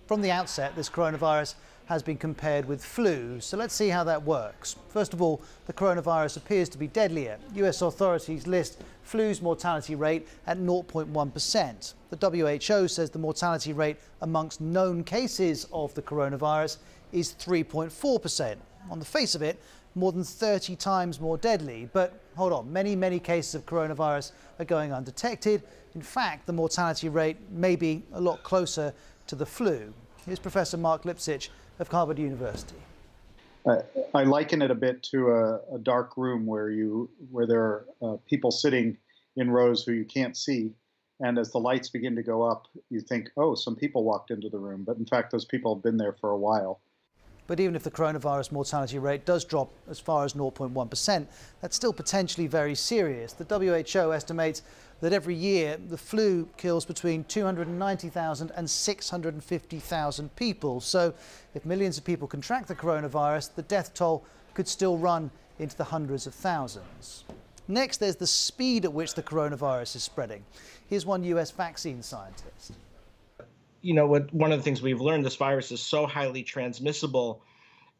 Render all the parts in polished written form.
From the outset, this coronavirus has been compared with flu, so let's see how that works. First of all, the coronavirus appears to be deadlier. US authorities list flu's mortality rate at 0.1%. The WHO says the mortality rate amongst known cases of the coronavirus is 3.4%. On the face of it, more than 30 times more deadly. But hold on, many cases of coronavirus are going undetected. In fact, the mortality rate may be a lot closer to the flu. Here's Professor Mark Lipsitch of Harvard University. I liken it a bit to a dark room where there are people sitting in rows who you can't see. And as the lights begin to go up, you think, oh, some people walked into the room. But in fact, those people have been there for a while. But even if the coronavirus mortality rate does drop as far as 0.1%, that's still potentially very serious. The WHO estimates that every year the flu kills between 290,000 and 650,000 people. So if millions of people contract the coronavirus, the death toll could still run into the hundreds of thousands. Next, there's the speed at which the coronavirus is spreading. Here's one US vaccine scientist. One of the things we've learned, this virus is so highly transmissible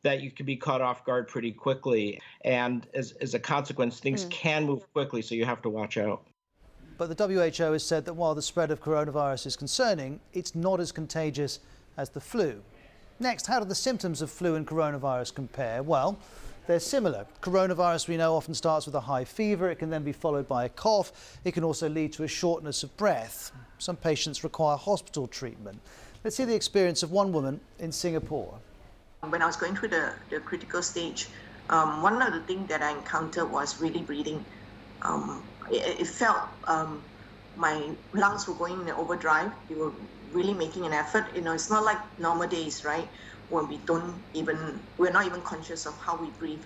that you can be caught off guard pretty quickly. And as a consequence, things can move quickly, so you have to watch out. But the WHO has said that while the spread of coronavirus is concerning, it's not as contagious as the flu. Next, how do the symptoms of flu and coronavirus compare? Well, they're similar. Coronavirus, we know, often starts with a high fever. It can then be followed by a cough. It can also lead to a shortness of breath. Some patients require hospital treatment. Let's see the experience of one woman in Singapore. When I was going through the critical stage, one of the things that I encountered was really breathing. It felt my lungs were going in overdrive. They were really making an effort. It's not like normal days, right? When we're not even conscious of how we breathe.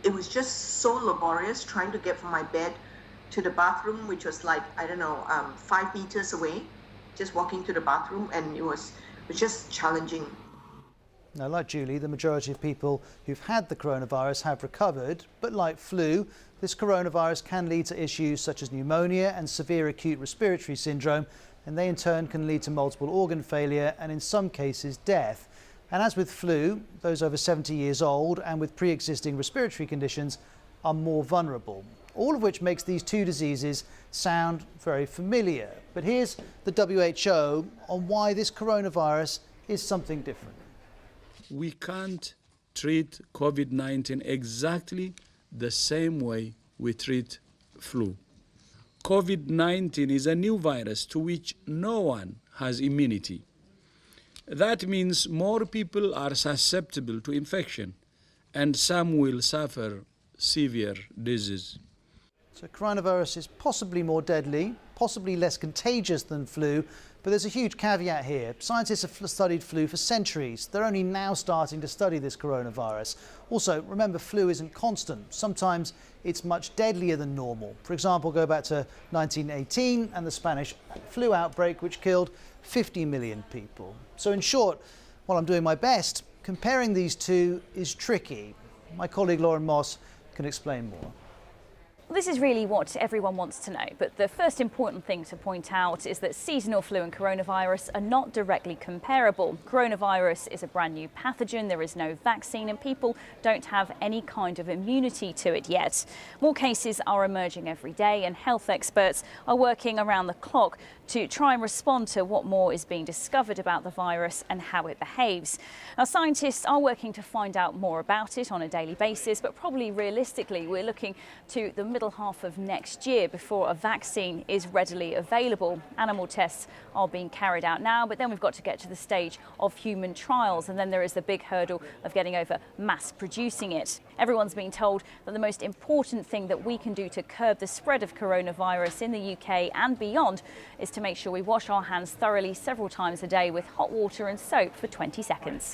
It was just so laborious trying to get from my bed to the bathroom, which was like, 5 meters away, just walking to the bathroom, and it was just challenging. Now, like Julie, the majority of people who've had the coronavirus have recovered, but like flu, this coronavirus can lead to issues such as pneumonia and severe acute respiratory syndrome, and they in turn can lead to multiple organ failure and in some cases death. And as with flu, those over 70 years old and with pre-existing respiratory conditions are more vulnerable, all of which makes these two diseases sound very familiar. But here's the WHO on why this coronavirus is something different. We can't treat COVID-19 exactly the same way we treat flu. COVID-19 is a new virus to which no one has immunity. That means more people are susceptible to infection, and some will suffer severe disease. So coronavirus is possibly more deadly, possibly less contagious than flu, but there's a huge caveat here. Scientists have studied flu for centuries. They're only now starting to study this coronavirus. Also, remember, flu isn't constant. Sometimes it's much deadlier than normal. For example, go back to 1918 and the Spanish flu outbreak, which killed 50 million people. So in short, while I'm doing my best, comparing these two is tricky. My colleague Lauren Moss can explain more. This is really what everyone wants to know, but the first important thing to point out is that seasonal flu and coronavirus are not directly comparable. Coronavirus is a brand new pathogen, there is no vaccine, and people don't have any kind of immunity to it yet. More cases are emerging every day, and health experts are working around the clock to try and respond to what more is being discovered about the virus and how it behaves. Now, scientists are working to find out more about it on a daily basis, but probably realistically, we're looking to the middle half of next year before a vaccine is readily available. Animal tests are being carried out now, but then we've got to get to the stage of human trials, and then there is the big hurdle of getting over mass producing it. Everyone's being told that the most important thing that we can do to curb the spread of coronavirus in the UK and beyond is to make sure we wash our hands thoroughly several times a day with hot water and soap for 20 seconds.